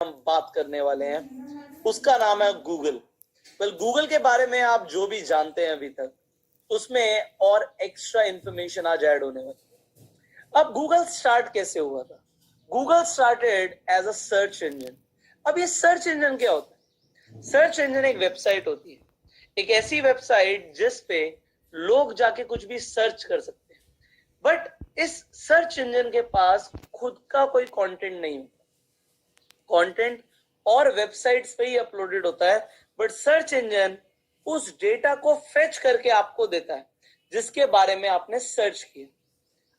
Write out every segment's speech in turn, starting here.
हम बात करने वाले हैं उसका नाम है गूगल। गूगल के बारे में आप जो भी जानते हैं अभी तक, उसमें और एक्स्ट्रा इंफॉर्मेशन आज ऐड होने वाली है। अब गूगल स्टार्ट कैसे हुआ था? Google started as a search engine. अब ये सर्च इंजन क्या होता है? सर्च इंजन एक वेबसाइट होती है, एक ऐसी वेबसाइट जिस पे लोग जाके कुछ भी सर्च कर सकते हैं। बट इस सर्च इंजन के पास खुद का कोई कंटेंट नहीं होता। कंटेंट और वेबसाइट्स पे ही अपलोडेड होता है, बट सर्च इंजन उस डेटा को फेच करके आपको देता है जिसके बारे में आपने सर्च किया।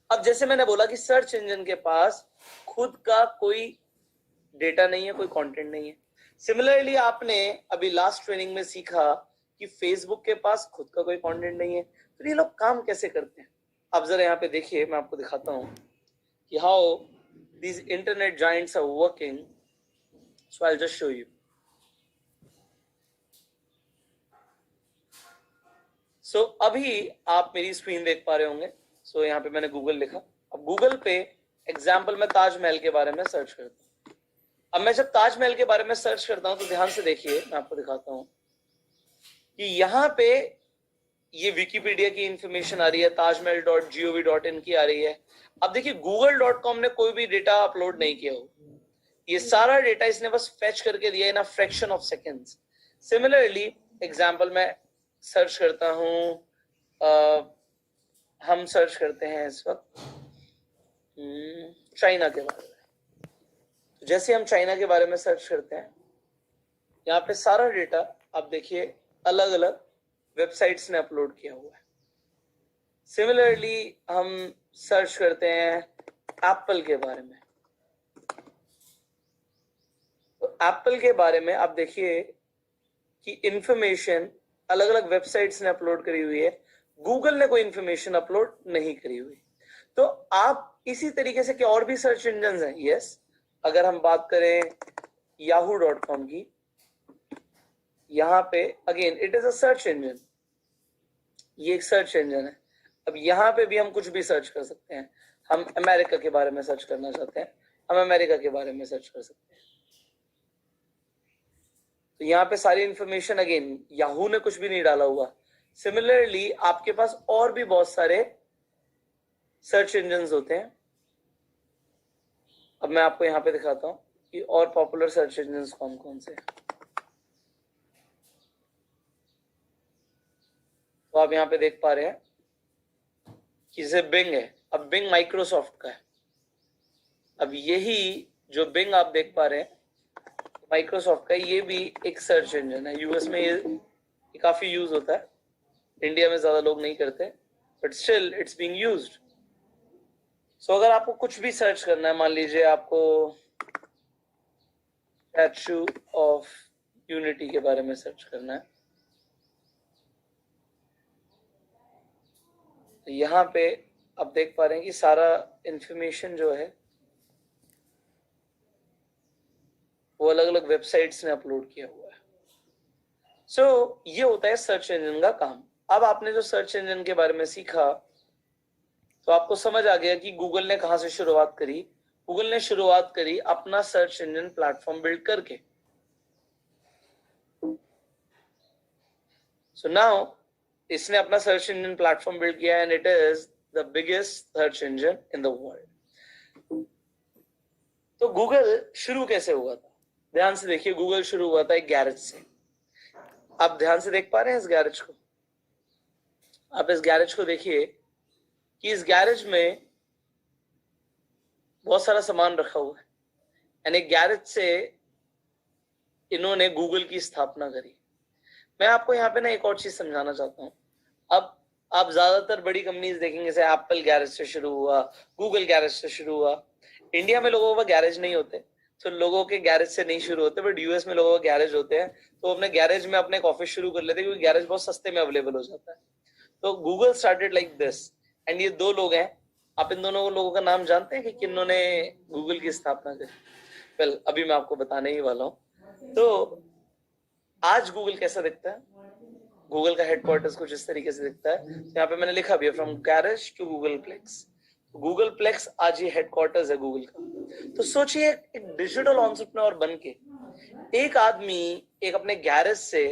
अब जैसे मैंने बोला कि सर्च इंजन के पास खुद का कोई डेटा नहीं है, कोई कंटेंट नहीं है। सिमिलरली आपने अभी लास्ट ट्रेनिंग में सीखा कि फेसबुक के पास खुद का कोई कंटेंट नहीं है। तो ये लोग काम कैसे करते हैं? अब जरा यहाँ पे देखिए, मैं आपको दिखाता हूँ कि how these internet giants are working. So I'll just show you. So अभी आप मेरी स्क्रीन देख पा रहे होंगे। So यहाँ पे मैंने गूगल लिखा। अब गूगल पे एग्जाम्पल में ताजमहल के बारे में सर्च करता हूँ। अब मैं जब ताजमहल के बारे में सर्च करता हूँ तो ध्यान से देखिए, मैं आपको दिखाता हूँ कि यहाँ पे ये विकिपीडिया की इंफॉर्मेशन आ रही है, tajmahal.gov.in की आ रही है। अब देखिए google.com ने कोई भी डेटा अपलोड नहीं किया हो, ये सारा डेटा इसने बस फेच करके दिया in a fraction of seconds. Similarly example में सर्च करता हूं, हम सर्च करते हैं इस वक्त चाइना के बारे में। तो जैसे हम चाइना के बारे में सर्च करते हैं, यहाँ पे सारा डेटा आप देखिए अलग अलग वेबसाइट्स ने अपलोड किया हुआ है। सिमिलरली हम सर्च करते हैं एप्पल के बारे में। तो एप्पल के बारे में आप देखिए कि इंफॉर्मेशन अलग अलग वेबसाइट्स ने अपलोड करी हुई है, गूगल ने कोई इंफॉर्मेशन अपलोड नहीं करी हुई। तो आप इसी तरीके से क्या और भी सर्च इंजन हैं? यस, अगर हम बात करें yahoo.com की, यहाँ पे again it is a search engine, ये एक सर्च इंजन है। अब यहाँ पे भी हम कुछ भी सर्च कर सकते हैं। हम अमेरिका के बारे में सर्च करना चाहते हैं, हम अमेरिका के बारे में सर्च कर सकते हैं। तो यहाँ पे सारी इंफॉर्मेशन अगेन याहू ने कुछ भी नहीं डाला हुआ। सिमिलरली आपके पास और भी बहुत सारे सर्च इंजन होते हैं। अब मैं आपको यहाँ पे दिखाता हूँ कि और पॉपुलर सर्च इंजन कौन कौन से हैं। तो आप यहाँ पे देख पा रहे हैं कि जैसे बिंग है। अब बिंग माइक्रोसॉफ्ट का है। अब यही जो बिंग आप देख पा रहे हैं माइक्रोसॉफ्ट का, ये भी एक सर्च इंजन है। यूएस में ये काफी यूज होता है, इंडिया में ज्यादा लोग नहीं करते, but still it's being used. So अगर आपको कुछ भी सर्च करना है, मान लीजिए आपको स्टैच्यू ऑफ यूनिटी के बारे में सर्च करना है, तो यहाँ पे आप देख पा रहे हैं कि सारा इंफॉर्मेशन जो है वो अलग अलग वेबसाइट्स ने अपलोड किया हुआ है। सो ये होता है सर्च इंजन का काम। अब आपने जो सर्च इंजन के बारे में सीखा, तो आपको समझ आ गया कि गूगल ने कहां से शुरुआत करी। गूगल ने शुरुआत करी अपना सर्च इंजन प्लेटफॉर्म बिल्ड करके। सो नाउ इसने अपना सर्च इंजन प्लेटफॉर्म बिल्ड किया and it is the biggest search engine in the world. तो गूगल शुरू कैसे हुआ था? ध्यान से देखिए, गूगल शुरू हुआ था एक गैरेज से। आप ध्यान से देख पा रहे हैं इस गैरेज को? आप इस गैरेज को देखिए कि इस गैरेज में बहुत सारा सामान रखा हुआ है एंड एक गैरेज से इन्होंने गूगल की स्थापना करी। मैं आपको यहाँ पे ना एक और चीज समझाना चाहता हूँ। अब आप ज्यादातर बड़ी कंपनीज देखेंगे, जैसे एप्पल गैरेज से शुरू हुआ, गूगल गैरेज से शुरू हुआ। इंडिया में लोगों का गैरेज नहीं होते, तो लोगों के गैरेज से नहीं शुरू होते, बट यूएस में लोगों के गैरेज होते हैं, तो अपने गैरेज में अपने एक ऑफिस शुरू कर लेते हैं क्योंकि गैरेज बहुत सस्ते में अवेलेबल हो जाता है। तो Google started like this and ये दो लोग हैं। आप इन दोनों लोगों का नाम जानते हैं कि किन्होंने गूगल की स्थापना करी? वेल, अभी मैं आपको बताने ही वाला हूँ। तो आज गूगल कैसा दिखता है? गूगल का हेडक्वार्टर्स कुछ इस तरीके से दिखता है। यहाँ पे मैंने लिखा भी है, from garage to Googleplex. Googleplex आज ये हेडक्वार्टर्स है गूगल का। तो सोचिए एक डिजिटल एंटरप्रेन्योर बन के एक आदमी एक अपने गैरेज से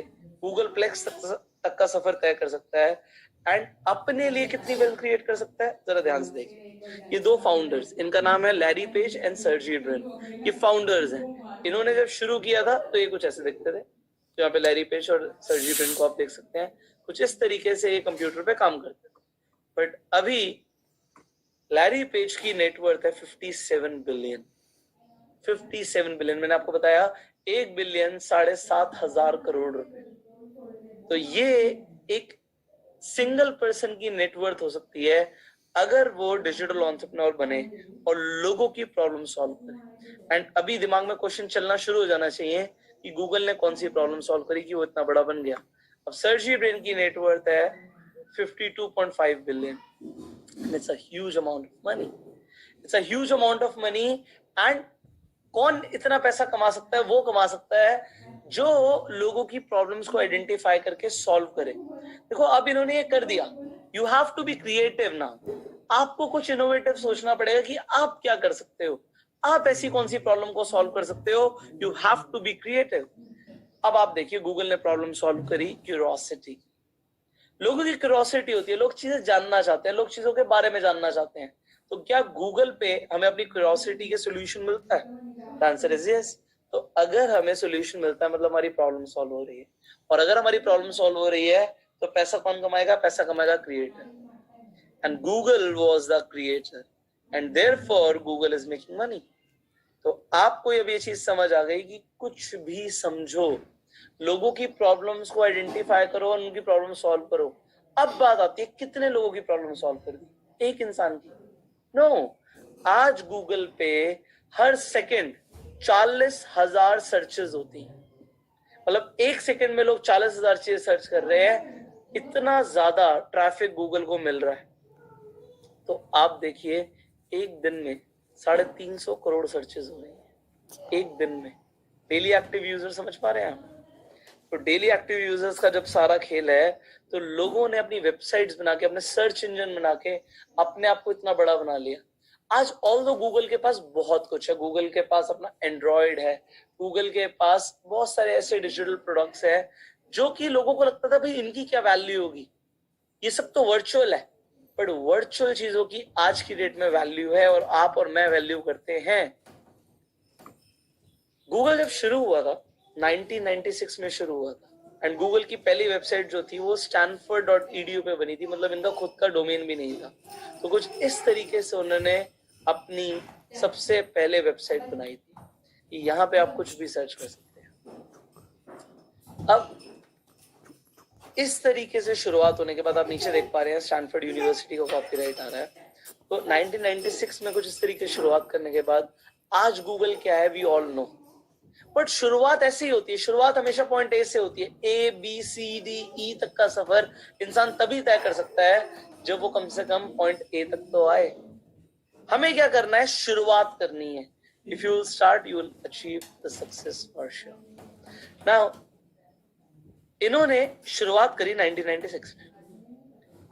गूगल प्लेक्स तक का सफर तय कर सकता है एंड अपने लिए कितनी वेल्थ क्रिएट कर सकता है। जरा ध्यान से देखिए, ये दो फाउंडर्स, इनका नाम है Larry page and Sergey Brin. ये फाउंडर्स हैं। इन्होंने जब शुरू किया था तो ये कुछ ऐसे दिखते थे। तो यहाँ पे लैरी पेज और सर्जी ब्रिन को आप देख सकते हैं, कुछ इस तरीके से ये कंप्यूटर पे काम करते थे। बट अभी लैरी पेज की नेटवर्थ है 57 बिलियन। 57 बिलियन, मैंने आपको बताया 1 बिलियन 7,500 करोड़ रुपए। तो ये एक सिंगल पर्सन की नेटवर्थ हो सकती है अगर वो डिजिटल एंटरप्रेन्योर बने और लोगों की प्रॉब्लम सॉल्व करे। एंड अभी दिमाग में क्वेश्चन चलना शुरू हो जाना चाहिए कि गूगल ने कौन सी प्रॉब्लम सॉल्व करी कि वो इतना बड़ा बन गया। अब सर्जी ब्रेन की नेटवर्थ है 52.5 billion. It's a huge amount of money. It's a huge amount of money. And कौन इतना पैसा कमा सकता है? वो कमा सकता है जो लोगों की प्रॉब्लम्स को आइडेंटिफाई करके सॉल्व करे। देखो अब इन्होंने ये कर दिया। You have to be creative now. आपको कुछ इनोवेटिव सोचना पड़ेगा कि आप क्या कर सकते हो, आप ऐसी कौन सी प्रॉब्लम को सॉल्व कर सकते हो। You have to be creative. अब आप देखिए, गूगल ने प्रॉब्लम सॉल्व करी क्यूरोसिटी। लोगों की क्यूरोसिटी होती है, लोग चीजें जानना चाहते हैं, लोग चीजों के बारे में जानना चाहते हैं। तो क्या गूगल पे हमें अपनी क्यूरोसिटी के सोल्यूशन मिलता है? Answer is yes. तो अगर हमें सोल्यूशन मिलता है मतलब हमारी प्रॉब्लम सॉल्व हो रही है। और अगर हमारी प्रॉब्लम सॉल्व हो रही है तो पैसा कौन कमाएगा? पैसा कमाएगा creator. And Google was the creator and therefore Google is making money. तो आपको अब ये चीज समझ आ गई कि कुछ भी समझो, लोगों की प्रॉब्लम्स को आइडेंटिफाई करो और उनकी प्रॉब्लम सॉल्व करो। अब बात आती है कितने लोगों की प्रॉब्लम सॉल्व कर दी? एक इंसान की? नो। आज गूगल पे हर सेकंड 40,000 सर्चेस होती हैं। मतलब एक सेकंड में लोग 40,000 चीजें सर्च कर रहे हैं। इतना ज्यादा ट्रैफिक गूगल को मिल रहा है। तो आप देखिए, एक दिन में 350 करोड़ सर्चेस हो रही है एक दिन में। डेली एक्टिव यूजर समझ पा रहे हैं आप? तो डेली एक्टिव यूजर्स का जब सारा खेल है तो लोगों ने अपनी वेबसाइट्स बना के, अपने सर्च इंजन बना के अपने आप को इतना बड़ा बना लिया। आज ऑल्दो गूगल के पास बहुत कुछ है, गूगल के पास अपना एंड्रॉयड है, गूगल के पास बहुत सारे ऐसे डिजिटल प्रोडक्ट्स है जो कि लोगों को लगता था भाई इनकी क्या वैल्यू होगी, ये सब तो वर्चुअल है। बट वर्चुअल चीजों की आज की डेट में वैल्यू है और आप और मैं वैल्यू करते हैं। गूगल जब शुरू हुआ था 1996 में शुरू हुआ था एंड गूगल की पहली वेबसाइट जो थी वो stanford.edu पे बनी थी। मतलब इनका खुद का डोमेन भी नहीं था। तो कुछ इस तरीके से उन्होंने अपनी सबसे पहले वेबसाइट बनाई थी कि यहाँ पे आप कुछ भी सर्च कर सकते हैं। अब इस तरीके से शुरुआत होने के बाद आप नीचे देख पा रहे हैं स्टैनफोर्ड यूनिवर्सिटी को कॉपीराइट आ रहा है। तो 1996 में कुछ इस तरीके से शुरुआत करने के बाद आज गूगल क्या है वी ऑल नो। बट शुरुआत ऐसी होती है, शुरुआत हमेशा पॉइंट ए से होती है। A B C D E तक का सफर इंसान तभी तय कर सकता है जब वो कम से कम पॉइंट ए तक तो आए। हमें क्या करना है? शुरुआत करनी है। If you will start you will achieve the success for sure. Now इन्होंने शुरुआत करी 1996 में।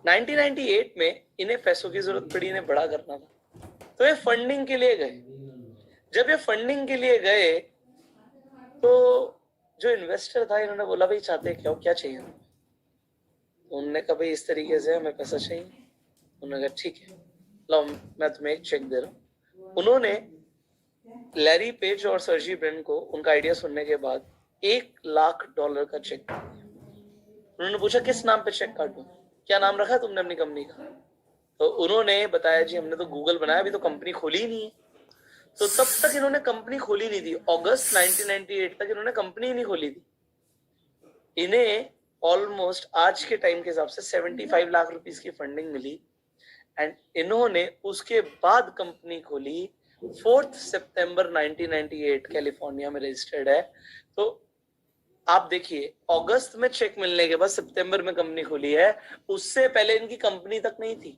1998 में इन्हें पैसों की जरूरत पड़ी, इन्हें बड़ा करना था। तो ये फंडिंग के लिए गए। जब ये फंडिंग के लिए गए तो जो इन्वेस्टर था इन्होंने बोला भाई चाहते क्या हो, क्या चाहिए? तो उन्होंने कहा भाई इस तरीके से हमें पैसा चाहिए। उन्होंने कहा ठीक है, लो मैं तुम्हें एक चेक दे रहा हूँ। उन्होंने लैरी पेज और सर्जी ब्रिन को उनका आइडिया सुनने के बाद $1,00,000 का चेक दिया। उन्होंने पूछा किस नाम पे चेक काटूं, क्या नाम रखा तुमने अपनी कंपनी का? तो उन्होंने बताया जी हमने तो गूगल बनाया, अभी तो कंपनी खोली ही नहीं है। तो तब तक इन्होंने कंपनी खोली नहीं थी। अगस्त 1998 तक इन्होंने कंपनी ही नहीं खोली थी। इन्हें ऑलमोस्ट आज के टाइम के हिसाब से 75 लाख रुपीस की फंडिंग मिली एंड इन्होंने उसके बाद कंपनी खोली। 4 सितंबर 1998 कैलिफोर्निया में रजिस्टर्ड है। तो आप देखिए, अगस्त में चेक मिलने के बाद सितंबर में कंपनी खोली है। उससे पहले इनकी कंपनी तक नहीं थी,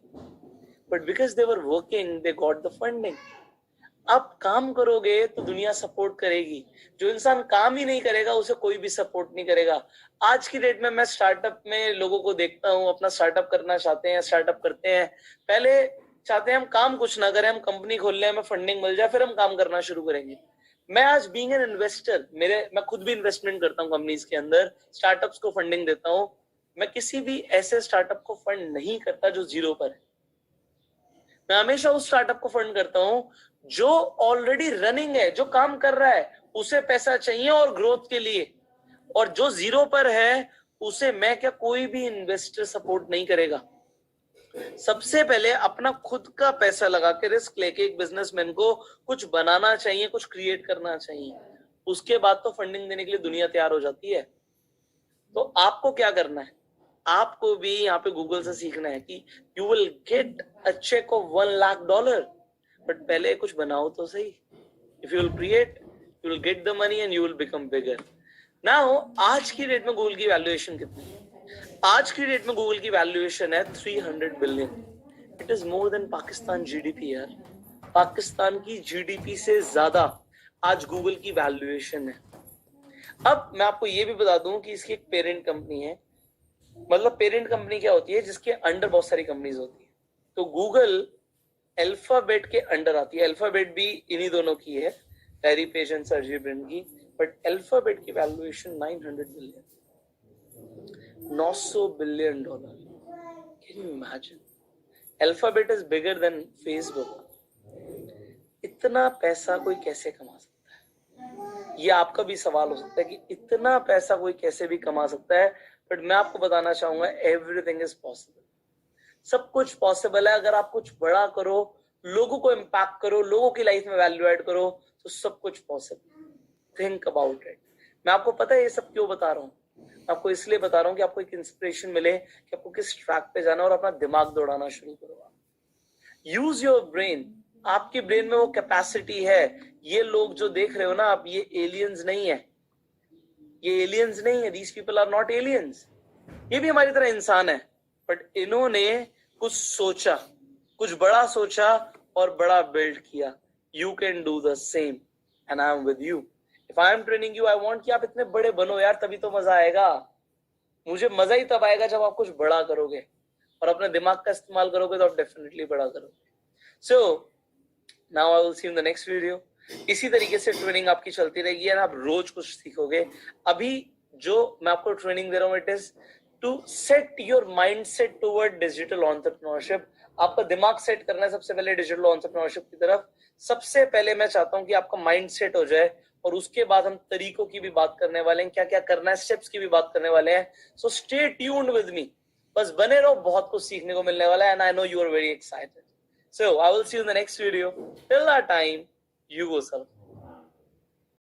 but because they were working they got the funding. आप काम करोगे तो दुनिया सपोर्ट करेगी। जो इंसान काम ही नहीं करेगा उसे कोई भी सपोर्ट नहीं करेगा। आज की डेट में मैं स्टार्टअप में लोगों को देखता हूँ, अपना स्टार्टअप करना चाहते हैं, स्टार्टअप करते हैं। पहले चाहते हैं हम काम कुछ ना करें, हम कंपनी खोल लें, हमें फंडिंग मिल जाए, फिर हम काम करना शुरू करेंगे। मैं आज बीइंग एन इन्वेस्टर, मैं खुद भी इन्वेस्टमेंट करता हूँ कंपनीज के अंदर, स्टार्टअप्स को फंडिंग देता हूँ। मैं किसी भी ऐसे स्टार्टअप को फंड नहीं करता जो जीरो पर है। मैं हमेशा उस स्टार्टअप को फंड करता हूं जो ऑलरेडी रनिंग है, जो काम कर रहा है, उसे पैसा चाहिए और ग्रोथ के लिए। और जो जीरो पर है उसे मैं क्या कोई भी इन्वेस्टर सपोर्ट नहीं करेगा। सबसे पहले अपना खुद का पैसा लगा के रिस्क लेके एक बिजनेसमैन को कुछ बनाना चाहिए, कुछ क्रिएट करना चाहिए। उसके बाद तो फंडिंग देने के लिए दुनिया तैयार हो जाती है। तो आपको क्या करना है, आपको भी यहाँ पे गूगल से सीखना है कि you will get a check of $1 lakh, but पहले कुछ बनाओ तो सही। If you will create, you will get the money and you will become bigger. Now आज की डेट में गूगल की वैल्यूएशन कितनी है? आज की डेट में गूगल की वैल्यूएशन है 300 billion. It is more than Pakistan GDP यार। पाकिस्तान की जीडीपी से ज्यादा आज गूगल की वैल्यूएशन है। अब मैं आपको ये भी बता दूं कि इसकी एक पेरेंट कंपनी है। मतलब पेरेंट कंपनी क्या होती है? जिसके अंडर बहुत सारी कंपनीज होती है। तो गूगल अल्फाबेट के अंडर आती है। अल्फाबेट भी इन्हीं दोनों की है, Larry page and Sergey Brin की। बट अल्फाबेट की valuation 900 billion, $900 billion. Can you imagine? Alphabet is bigger than Facebook. इतना पैसा कोई कैसे कमा सकता है? ये आपका भी सवाल हो सकता है कि इतना पैसा कोई कैसे भी कमा सकता है। बट मैं आपको बताना चाहूंगा, एवरीथिंग इज पॉसिबल। सब कुछ पॉसिबल है अगर आप कुछ बड़ा करो, लोगों को इम्पैक्ट करो, लोगों की लाइफ में वैल्यू ऐड करो, तो सब कुछ पॉसिबल। Think about it. मैं आपको पता है ये सब क्यों बता रहा हूँ? आपको इसलिए बता रहा हूँ कि आपको एक इंस्पिरेशन मिले कि आपको किस ट्रैक पे जाना और अपना दिमाग दौड़ाना शुरू करो। Use your brain. आपके ब्रेन में वो कैपेसिटी है। ये लोग जो देख रहे हो ना आप, ये एलियंस नहीं है। ये एलियंस नहीं है। These people are not aliens. ये भी हमारी तरह इंसान है, बट इन्होंने कुछ सोचा, कुछ बड़ा सोचा और बड़ा बिल्ड किया। You can do the same and I am with you. If I am training you, I want कि आप इतने बड़े बनो यार, तभी तो मजा आएगा। मुझे मजा ही तब आएगा जब आप कुछ बड़ा करोगे और अपने दिमाग का इस्तेमाल करोगे, तो आप डेफिनेटली बड़ा करोगे। So now I will C in the next video. इसी तरीके से ट्रेनिंग आपकी चलती रहेगी और आप रोज कुछ सीखोगे। अभी जो मैं आपको ट्रेनिंग दे रहा हूँ, it is to set your mind set toward digital entrepreneurship. आपका दिमाग सेट करना है सबसे पहले डिजिटल एंटरप्रेन्योरशिप की तरफ। सबसे पहले मैं चाहता हूं कि आपका माइंड सेट हो जाए, और उसके बाद हम तरीकों की भी बात करने वाले हैं, क्या क्या करना है, स्टेप्स की भी बात करने वाले हैं। So stay tuned with me. बस बने रहो, बहुत कुछ सीखने को मिलने वाला है, and I know you are very excited. So I will see you in the next video. Till that time, you go, sir.